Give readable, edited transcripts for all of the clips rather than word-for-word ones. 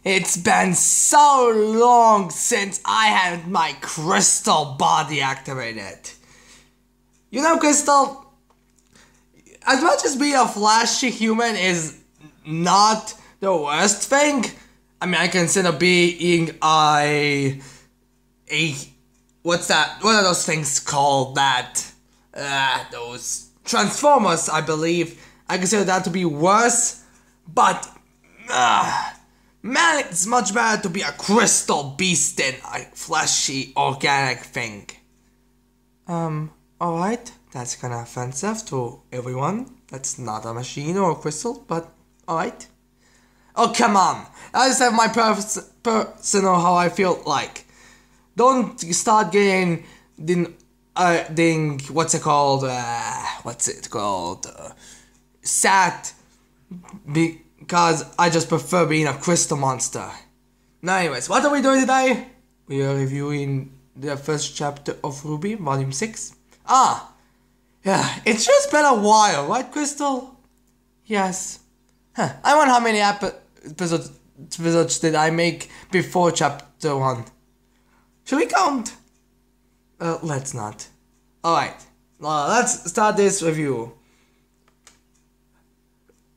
It's been so long since I had my crystal body activated. You know, Crystal, as much as being a flashy human is not the worst thing, I mean, I consider being what's that? What are those things called that? Those Transformers, I believe. I consider that to be worse, but man, it's much better to be a crystal beast than a flashy organic thing. Alright, that's kinda offensive to everyone that's not a machine or a crystal, but alright. Oh, come on! I just have my personal how I feel like. Don't start getting what's it called? Sad because I just prefer being a crystal monster. Now, anyways, what are we doing today? We are reviewing the first chapter of Rwby, Volume 6. Yeah, it's just been a while, right, Crystal? Yes. I wonder how many episodes did I make before chapter 1. Should we count? Let's not. Alright, let's start this review.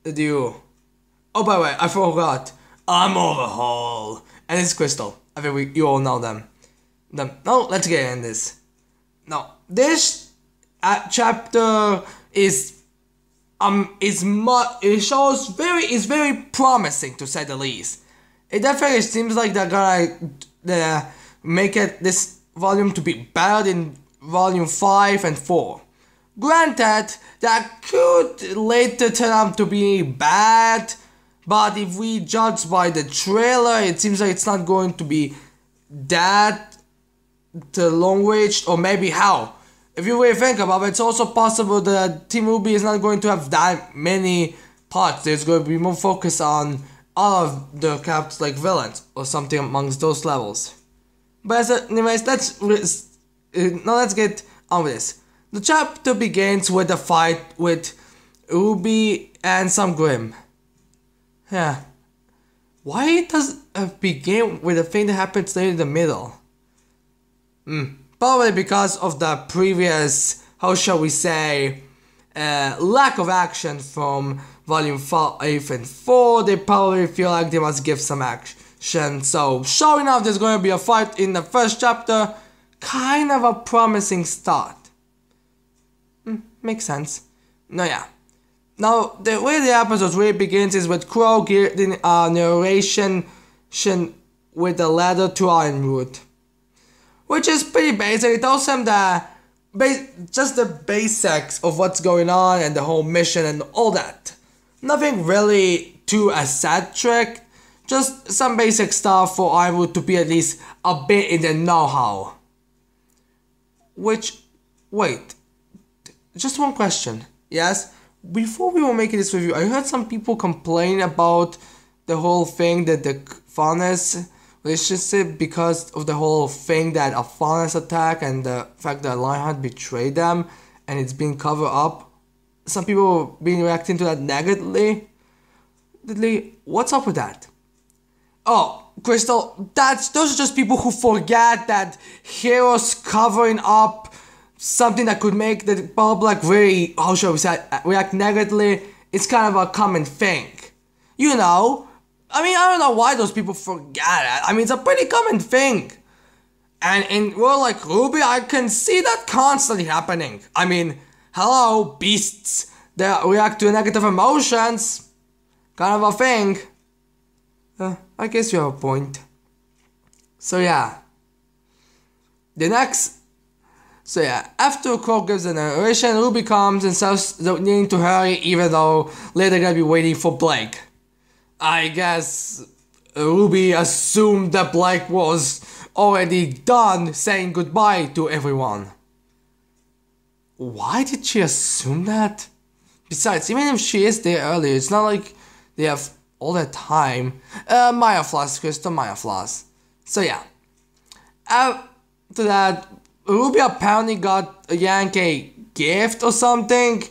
Oh, by the way, I forgot. I'm Overhaul. And it's Crystal. I think you all know them. No, let's get in this. Now, this chapter is very promising, to say the least. It definitely seems like they're gonna make this volume to be better than volume 5 and 4. Granted, that could later turn out to be bad, but if we judge by the trailer, it seems like it's not going to be that long-ranged, or maybe how. If you really think about it, it's also possible that Team Rwby is not going to have that many parts. There's going to be more focus on all of the characters like villains or something amongst those levels. But anyways, let's get on with this. The chapter begins with a fight with Rwby and some Grim. Yeah. Why does it begin with a thing that happens later in the middle? Probably because of the previous, how shall we say, lack of action from volume 5 and 4. They probably feel like they must give some action. So, sure enough, there's going to be a fight in the first chapter. Kind of a promising start. Makes sense. Now, the way the episode really begins is with Crow getting a narration with a letter to Ironwood. Which is pretty basic. It tells him just the basics of what's going on and the whole mission and all that. Nothing really too eccentric. Just some basic stuff for Ironwood to be at least a bit in the know-how. Wait. Just one question. Yes? Before we were making this review, I heard some people complain about the whole thing that the Faunus relationship because of the whole thing that a Faunus attack and the fact that Lionheart betrayed them and it's being covered up. Some people been reacting to that negatively. What's up with that? Oh, Crystal, those are just people who forget that heroes covering up something that could make the public really, how shall we say, react negatively. It's kind of a common thing. You know? I mean, I don't know why those people forget it. I mean, it's a pretty common thing. And in a world like Rwby, I can see that constantly happening. I mean, hello, beasts that react to negative emotions. Kind of a thing. I guess you have a point. So yeah. After Crow gives the narration, Rwby comes and says needing to hurry even though later they're gonna be waiting for Blake. I guess Rwby assumed that Blake was already done saying goodbye to everyone. Why did she assume that? Besides, even if she is there earlier, it's not like they have all that time. Maya Floss, Crystal, Maya Floss. So yeah. After that, Rwby apparently got a Yankee gift or something.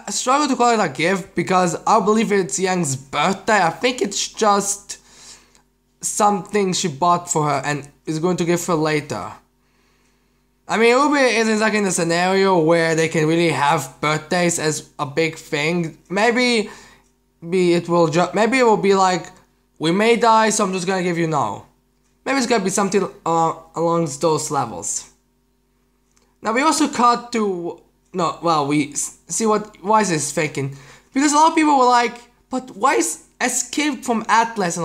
struggle to call it a gift because I believe it's Yang's birthday. I think it's just something she bought for her and is going to give her later. I mean, Rwby isn't like in a scenario where they can really have birthdays as a big thing. Maybe it will be like, we may die, so I'm just gonna give you now. Maybe it's gonna be something along those levels. Now we also cut to we see what Wise is thinking, because a lot of people were like, but Wise escaped from Atlas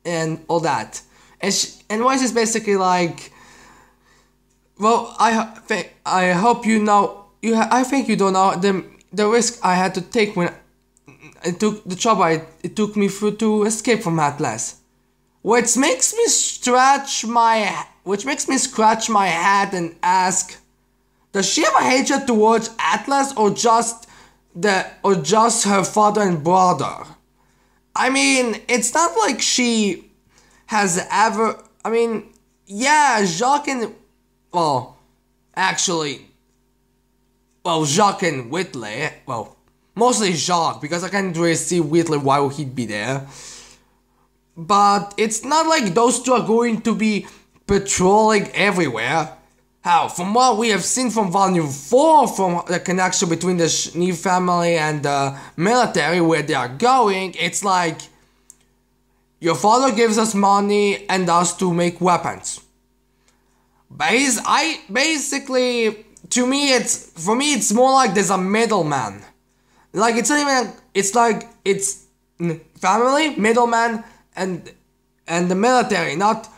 and all that, and Wise is basically like, well, I hope you know I think you don't know the risk I had to take when it took the trouble it took me through to escape from Atlas, which makes me scratch my head and ask, does she have a hatred towards Atlas or just her father and brother? I mean, it's not like she has ever. I mean, yeah, Jacques and Jacques and Whitley. Well, mostly Jacques, because I can't really see Whitley, why would he be there. But it's not like those two are going to be patrolling everywhere. How, from what we have seen from Volume 4, from the connection between the Schnee family and the military, where they are going, it's like, your father gives us money and us to make weapons. Basically, for me, it's more like there's a middleman. Like, it's not even, it's like, it's family, middleman, and the military, not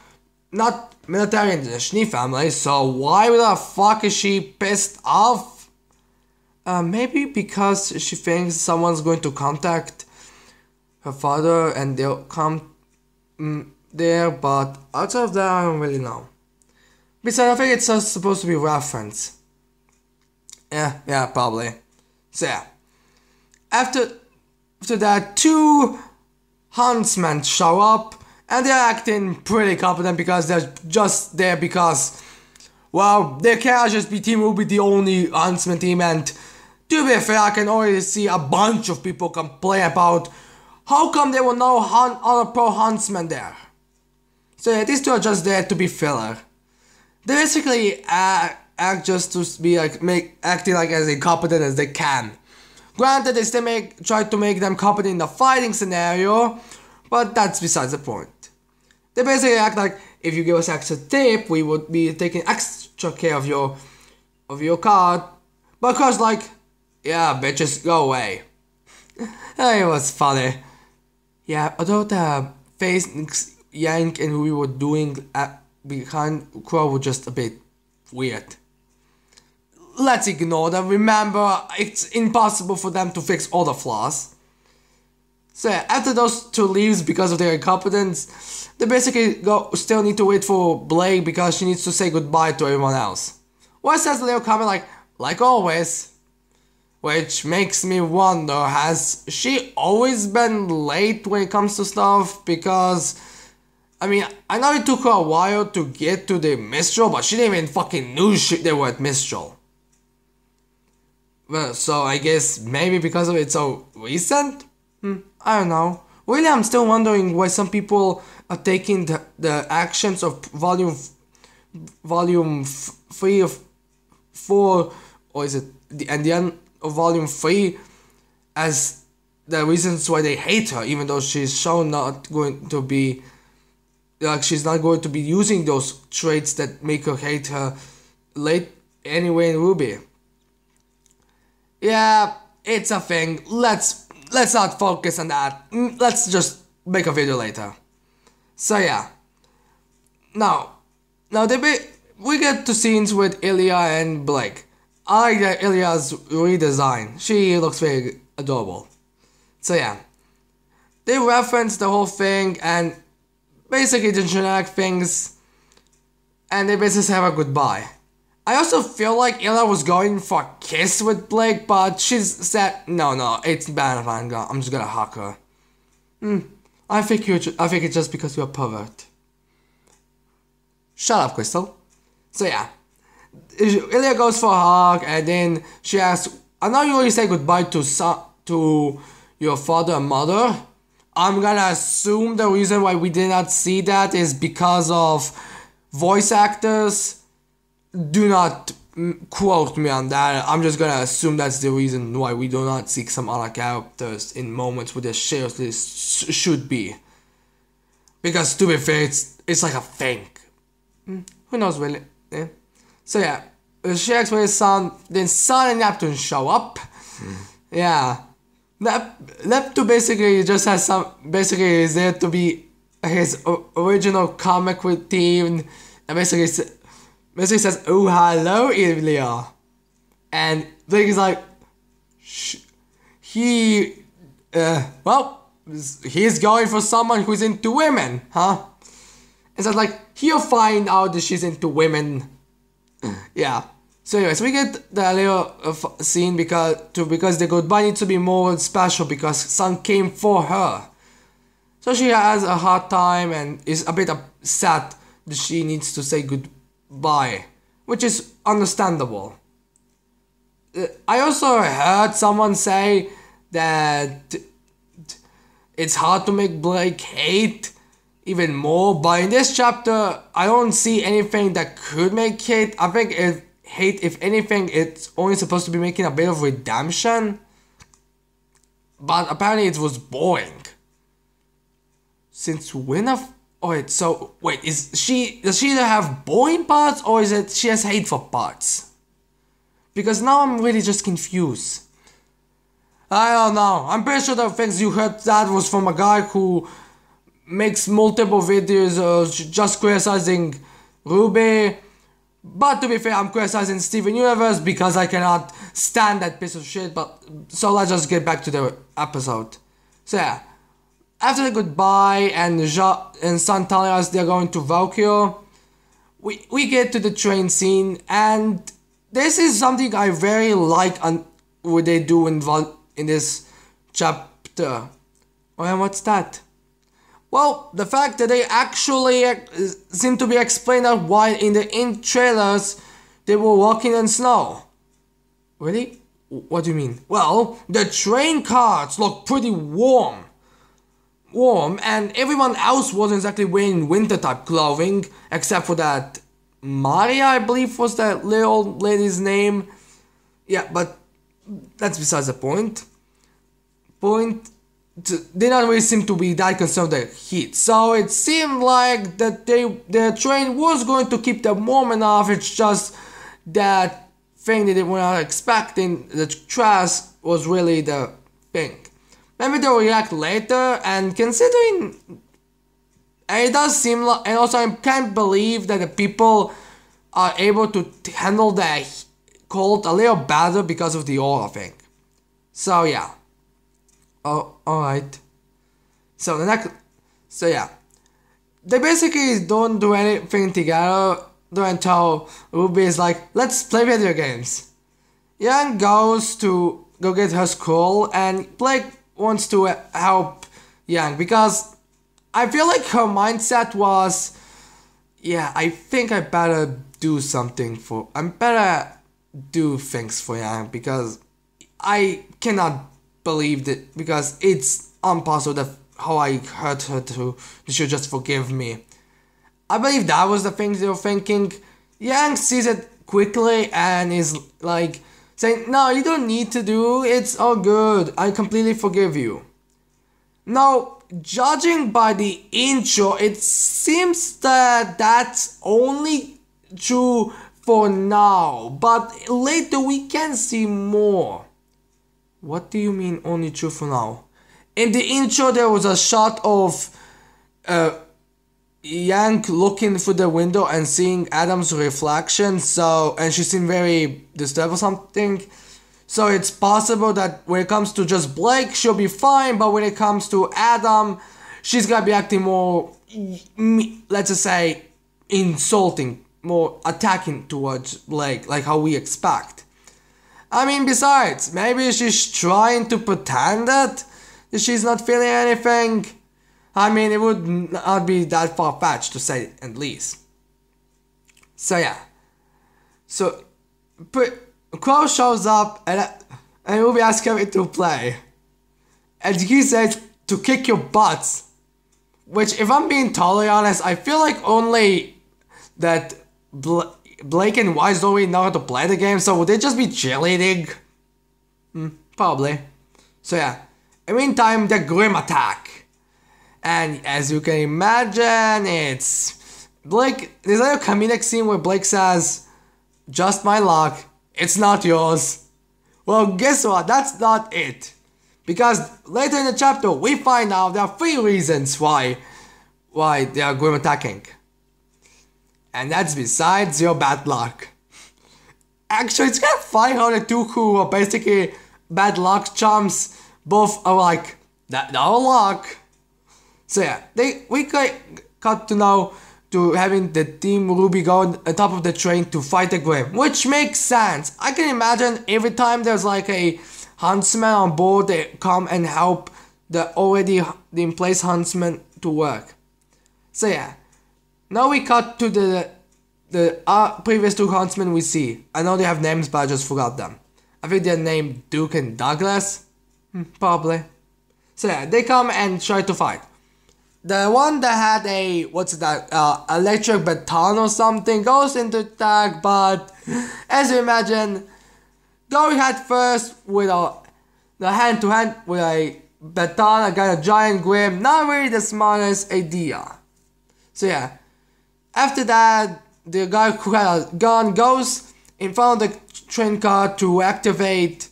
military and the Schnee family. So why the fuck is she pissed off? Maybe because she thinks someone's going to contact her father and they'll come there, but outside of that, I don't really know. Besides, I think it's just supposed to be reference. Yeah, probably. So yeah. After that, 2 huntsmen show up, and they're acting pretty competent because they're just there because, well, they can't just be Team Rwby the only huntsman team, and to be fair, I can already see a bunch of people complain about how come there were no other pro huntsmen there. So yeah, these two are just there to be filler. They basically act just to be like acting like as incompetent as they can. Granted, they still try to make them competent in the fighting scenario, but that's besides the point. They basically act like, if you give us extra tip, we would be taking extra care of your card. But of course, like, yeah, bitches, go away. It was funny. Yeah, although the face Yank and we were doing behind Crow were just a bit weird. Let's ignore them. Remember, it's impossible for them to fix all the flaws. So yeah, after those two leaves because of their incompetence, they basically still need to wait for Blake because she needs to say goodbye to everyone else. Wes says a little comment like always, which makes me wonder, has she always been late when it comes to stuff? Because, I mean, I know it took her a while to get to the Mistral, but she didn't even fucking knew they were at Mistral. Well, so I guess maybe because of it so recent? I don't know. Really, I'm still wondering why some people are taking the actions of volume 3 of 4, or is it the end of volume 3 as the reasons why they hate her, even though she's shown not going to be, like, she's not going to be using those traits that make her hate her late anyway in Rwby. Yeah, it's a thing. Let's not focus on that. Let's just make a video later. So yeah. Now we get to scenes with Ilya and Blake. I like Ilya's redesign. She looks very adorable. So yeah. They reference the whole thing and basically the generic things, and they basically have a goodbye. I also feel like Ilya was going for a kiss with Blake, but she said, no, it's bad. I'm just gonna hug her. I think it's just because you're a pervert. Shut up, Crystal. So yeah, Ilya goes for a hug, and then she asks, I know you already say goodbye to your father and mother. I'm gonna assume the reason why we did not see that is because of voice actors. Do not quote me on that. I'm just gonna assume that's the reason why we do not see some other characters in moments where there seriously should be. Because to be fair, it's like a thing. Who knows really? Yeah. So yeah, she explains Sun. Then Sun and Neptune show up. Yeah. Neptune basically just has basically is there to be his original comic with team, and basically says, "Oh, hello, Ilya," and Blake is like, he's going for someone who's into women, huh? And so like he'll find out that she's into women. Yeah. So anyways, we get the little scene because the goodbye needs to be more special because Sun came for her. So she has a hard time and is a bit upset that she needs to say goodbye, which is understandable. I also heard someone say that it's hard to make Blake hate even more, but in this chapter, I don't see anything that could make hate. I think if anything, it's only supposed to be making a bit of redemption. But apparently it was boring. Since when does she either have boring parts or is it she has hateful parts? Because now I'm really just confused. I don't know. I'm pretty sure the things you heard that was from a guy who makes multiple videos just criticizing Rwby. But to be fair, I'm criticizing Steven Universe because I cannot stand that piece of shit. But so let's just get back to the episode. So yeah, after the goodbye and Sun telling us they're going to Valkyrie, we get to the train scene, and this is something I very like on what they do in this chapter. Oh, and what's that? Well, the fact that they actually seem to be explained out why in the trailers they were walking in snow. Really? What do you mean? Well, the train cars look pretty warm, and everyone else wasn't exactly wearing winter type clothing, except for that Maria, I believe was that little lady's name. Yeah, but that's besides the point. They don't really seem to be that concerned with the heat, so it seemed like that the train was going to keep them warm enough. It's just that thing that they were not expecting, the trash was really the thing. Maybe they'll react later, and considering it does seem like, and also I can't believe that the people are able to handle the cold a little better because of the aura thing. So yeah. Oh, alright. So yeah. They basically don't do anything together until Rwby is like, let's play video games. Yang goes to go get her skull, and Blake wants to help Yang because I feel like her mindset was, yeah, I think I better do things for Yang because I cannot believe that, because it's impossible that how I hurt her she should just forgive me. I believe that was the thing they were thinking. Yang sees it quickly and is like saying, no, you don't need to do, it's all good, I completely forgive you. Now, judging by the intro, it seems that that's only true for now, but later we can see more. What do you mean only true for now? In the intro there was a shot of Yang looking through the window and seeing Adam's reflection, and she seemed very disturbed or something. So it's possible that when it comes to just Blake, she'll be fine, but when it comes to Adam, she's gonna be acting more, let's just say, insulting, more attacking towards Blake, like how we expect. I mean, besides, maybe she's trying to pretend that she's not feeling anything. I mean, it would not be that far-fetched to say at least. So yeah. So, Crow shows up, and and Rwby asks him to play. And he says to kick your butts. Which, if I'm being totally honest, I feel like only that Blake and Wise don't really know how to play the game, so would they just be cheerleading? Probably. So yeah. In the meantime, the Grim attack. And as you can imagine, it's Blake. There's a comedic scene where Blake says, "Just my luck, it's not yours." Well, guess what? That's not it. Because later in the chapter, we find out there are 3 reasons why they are Grim attacking. And that's besides your bad luck. Actually, it's kind of funny how the two who are basically bad luck chums both are like, "That no luck." So yeah, we got to now to having the team Rwby go on top of the train to fight the Grim, which makes sense. I can imagine every time there's like a huntsman on board, they come and help the already in place huntsman to work. So yeah, now we cut to the previous 2 huntsmen we see. I know they have names, but I just forgot them. I think they're named Duke and Douglas, probably. So yeah, they come and try to fight. The one that had a, electric baton or something goes into attack, but as you imagine, going head first with the hand-to-hand with a baton against a giant Grim, not really the smartest idea. So yeah, after that, the guy who had a gun goes in front of the train car to activate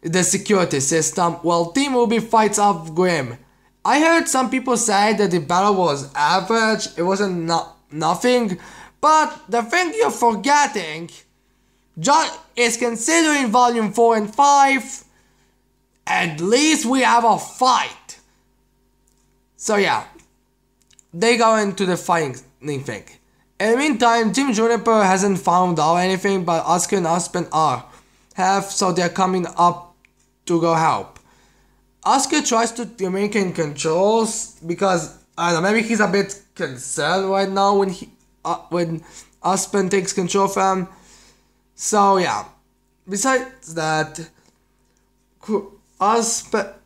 the security system while Team Rwby fights off Grim. I heard some people say that the battle was average, it wasn't nothing, but the thing you're forgetting is considering volume 4 and 5, at least we have a fight. So yeah, they go into the fighting thing. In the meantime, Team Juniper hasn't found out anything, but Oscar and Aspen so they're coming up to go help. Oscar tries to maintain controls because, I don't know, maybe he's a bit concerned right now when Aspen takes control of him. So yeah, besides that, Oscar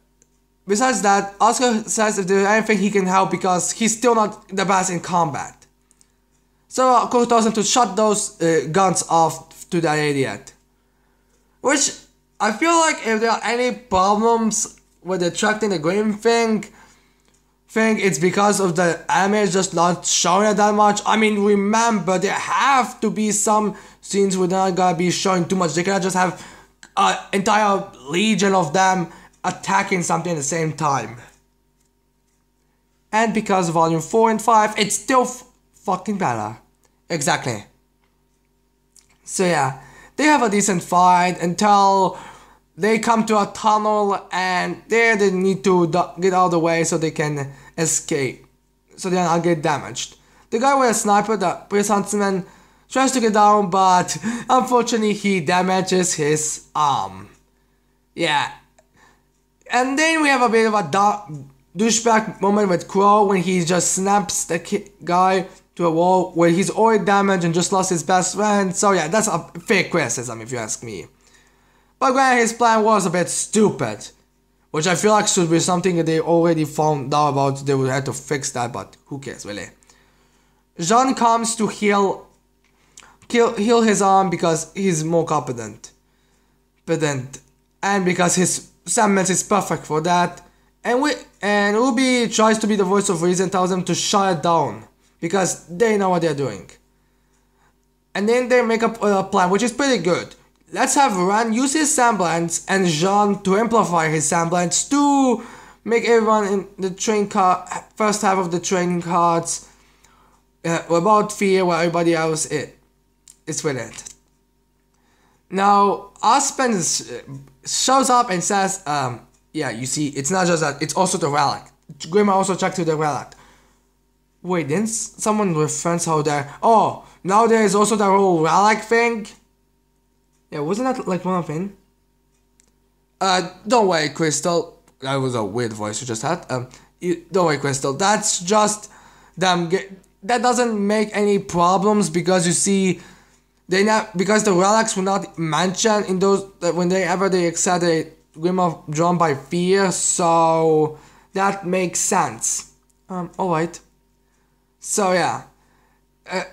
says if there's anything he can help because he's still not the best in combat. So Oscar tells him to shut those guns off to that idiot. Which, I feel like if there are any problems with attracting the Grim thing, it's because of the anime just not showing it that much. I mean, remember, there have to be some scenes where they're not gonna be showing too much. They cannot just have an entire legion of them attacking something at the same time. And because of volume 4 and 5, it's still fucking better. Exactly. So yeah, they have a decent fight until they come to a tunnel, and there they need to get out of the way so they can escape, so they don't get damaged. The guy with a sniper, the police huntsman, tries to get down, but unfortunately he damages his arm. Yeah. And then we have a bit of a douchebag moment with Crow when he just snaps the guy to a wall where he's already damaged and just lost his best friend. So yeah, that's a fake criticism if you ask me. But granted, his plan was a bit stupid, which I feel like should be something that they already found out about. They would have to fix that, but who cares really. Jean comes to heal his arm because he's more competent. And because his semblance is perfect for that. And Rwby tries to be the voice of reason, tells them to shut it down because they know what they're doing. And then they make up a plan, which is pretty good. Let's have Ran use his semblance and Jean to amplify his semblance to make everyone in the train car, first half of the training cards, about fear while everybody else is with it. Now, Aspen shows up and says, yeah, you see, it's not just that, it's also the relic. Grim also checked to the relic. Wait, didn't someone reference how there... Oh, now there is also the whole relic thing? Yeah, wasn't that like one of them? Don't worry, Crystal. That was a weird voice you just had. Don't worry, Crystal. That's just them. That doesn't make any problems because you see, because the relics were not mentioned in those when they accept a Grim of drawn by fear, so that makes sense. Alright. So yeah.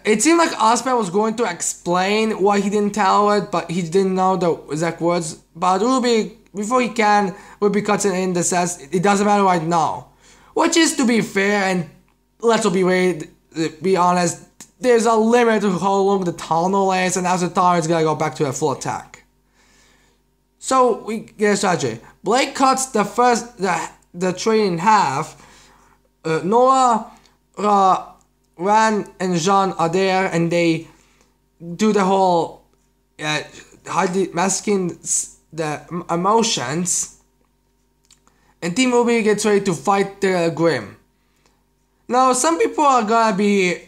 It seemed like Osman was going to explain why he didn't tell it, but he didn't know the exact words. But Rwby, before he can, Rwby cuts it in that says it doesn't matter right now. Which is, to be fair, and let's be honest, there's a limit to how long the tunnel is, and after the tunnel it's gonna go back to a full attack. So we get a strategy. Blake cuts the train in half. Noah, Ran, and Jean are there, and they do the whole masking the emotions. And Team Rwby gets ready to fight the Grim. Now, some people are gonna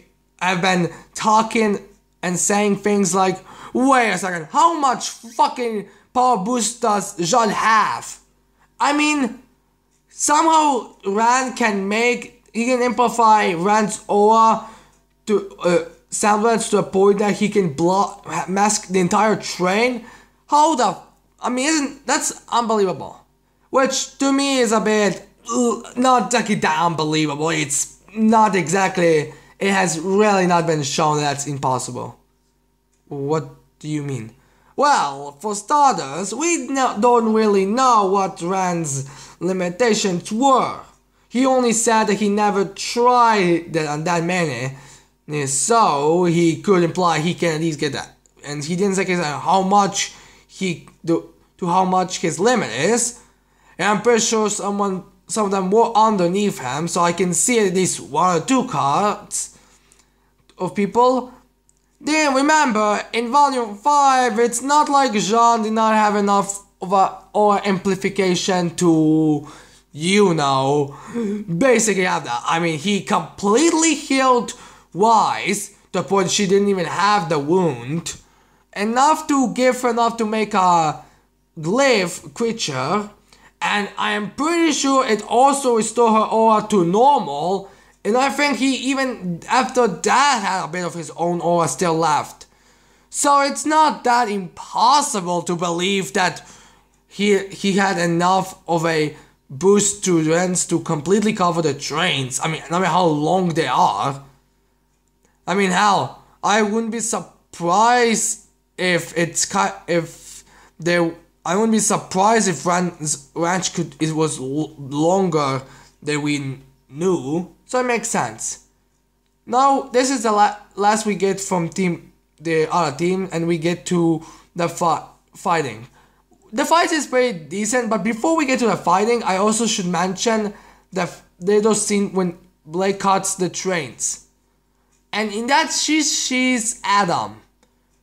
have been talking and saying things like, wait a second, how much fucking power boost does Jean have? I mean, somehow Ran can amplify Ran's aura to semblance to a point that he can mask the entire train. That's unbelievable. Which to me is a bit not exactly that unbelievable. It's not exactly. It has really not been shown that that's impossible. What do you mean? Well, for starters, we don't really know what Rand's limitations were. He only said that he never tried that many, so he could imply he can at least get that. And he didn't say how much how much his limit is. And I'm pretty sure some of them were underneath him, so I can see at least 1 or 2 cards of people. Then remember, in Volume 5, it's not like Jean did not have enough of or amplification to, basically have that. I mean, he completely healed Wise to the point she didn't even have the wound. Enough to make a glyph creature. And I am pretty sure it also restored her aura to normal. And I think he even after that had a bit of his own aura still left. So it's not that impossible to believe that he had enough of a boost to rents to completely cover the trains. I mean how long they are. I mean, hell, I wouldn't be surprised if I wouldn't be surprised if ranch was longer than we knew. So it makes sense. Now this is the last we get from the other team, and we get to the fighting. The fight is pretty decent, but before we get to the fighting, I also should mention the little scene when Blake cuts the trains. And in that she's Adam,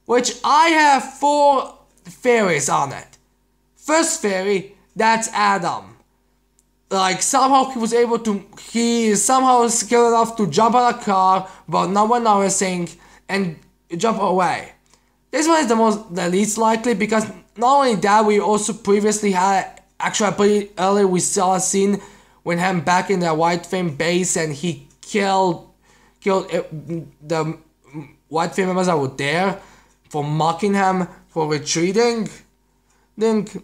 which I have 4 theories on it. First theory, that's Adam. Like, somehow he is somehow skilled enough to jump on a car without no one noticing and jump away. This one is the least likely, because not only that, we also previously had, actually pretty earlier we saw a scene when him back in the White Flame base and he killed the White Flame members that were there for mocking him for retreating. But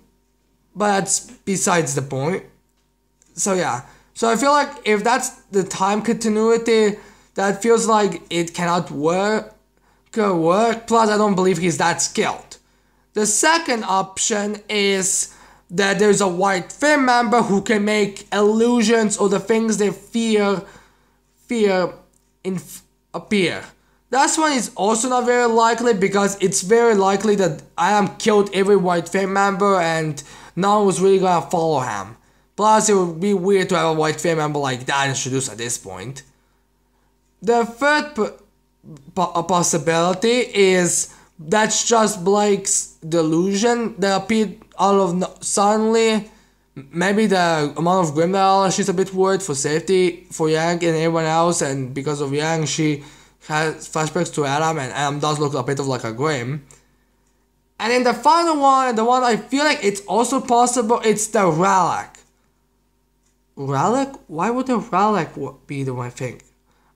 that's besides the point. So yeah, so I feel like if that's the time continuity, that feels like it cannot work. Plus, I don't believe he's that skilled. The second option is that there's a White Flame member who can make illusions or the things they fear appear. That one is also not very likely, because it's very likely that Adam killed every White Flame member and no one was really gonna follow him. Plus, it would be weird to have a White Flame member like that introduced at this point. The third possibility is that's just Blake's delusion that appeared out of suddenly. Maybe the amount of Grimdal, she's a bit worried for safety for Yang and everyone else, and because of Yang, she has flashbacks to Adam, and Adam does look a bit of like a Grim. And then the final one, the one I feel like it's also possible, it's the Relic. Relic? Why would the Relic be the one thing?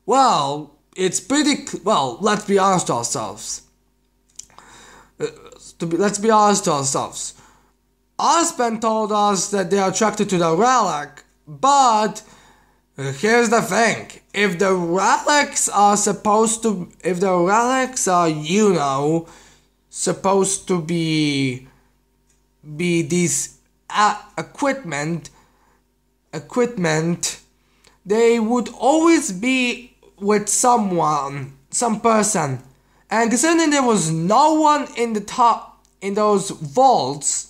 Well, it's pretty... Well, let's be honest to ourselves. let's be honest to ourselves. Osman told us that they are attracted to the relic, but here's the thing. If the relics are supposed to be these equipment, they would always be with some person. And considering there was no one in those vaults,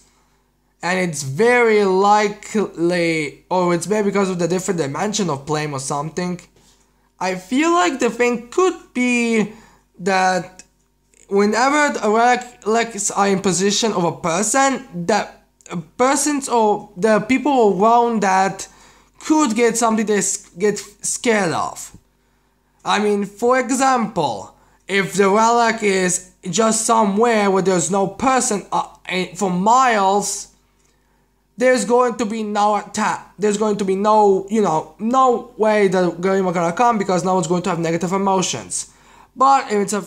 and it's very likely, or it's maybe because of the different dimension of plane or something, I feel like the thing could be that whenever the relics are in position of a person, that persons or the people around that could get something they get scared of. I mean, for example, if the relic is just somewhere where there's no person for miles, there's going to be no attack. There's going to be no no way that game are gonna come because no one's going to have negative emotions. But if it's a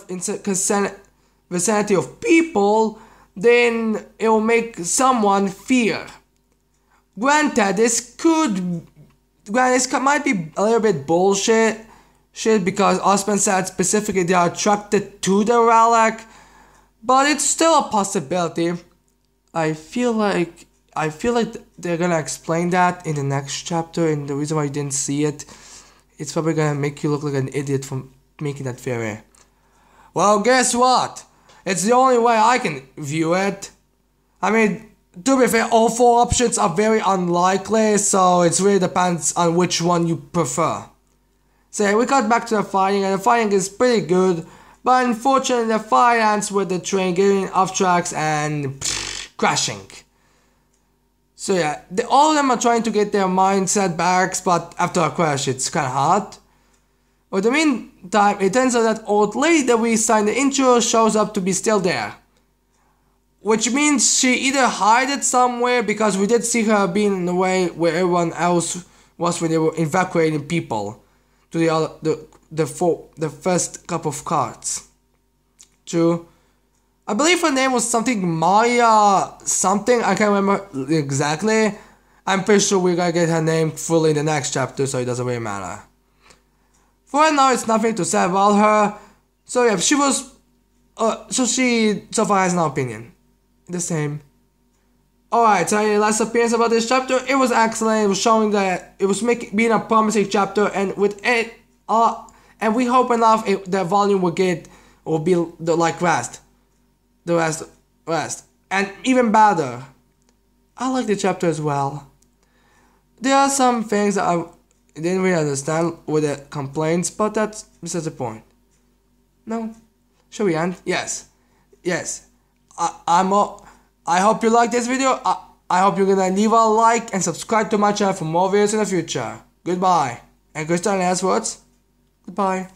vicinity of people, then it will make someone fear. Granted, this might be a little bit bullshit because Osman said specifically they are attracted to the relic, but it's still a possibility. I feel like they're gonna explain that in the next chapter, and the reason why you didn't see it, it's probably gonna make you look like an idiot for making that theory. Well, guess what? It's the only way I can view it. I mean, to be fair, all four options are very unlikely, so it really depends on which one you prefer. So yeah, we got back to the fighting, and the fighting is pretty good, but unfortunately the fight ends with the train getting off tracks and crashing. So yeah, all of them are trying to get their mindset back, but after a crash it's kinda hard. But in the meantime, it turns out that old lady that we saw in the intro shows up to be still there. Which means she either hid it somewhere, because we did see her being in the way where everyone else was when they were evacuating people to the first couple of carts. True. I believe her name was something Maya something, I can't remember exactly. I'm pretty sure we're gonna get her name fully in the next chapter, so it doesn't really matter. For right now, it's nothing to say about her. So yeah, she so far has no opinion. The same. Alright, so last appearance about this chapter, it was excellent. It was showing that it was being a promising chapter, and with it, and we hope enough the volume will be like the rest, and even better. I like the chapter as well. There are some things that I didn't really understand with the complaints, but that's besides the point. No, shall we end? Yes. I hope you like this video. I hope you're gonna leave a like and subscribe to my channel for more videos in the future. Goodbye. And Christian last words. Goodbye.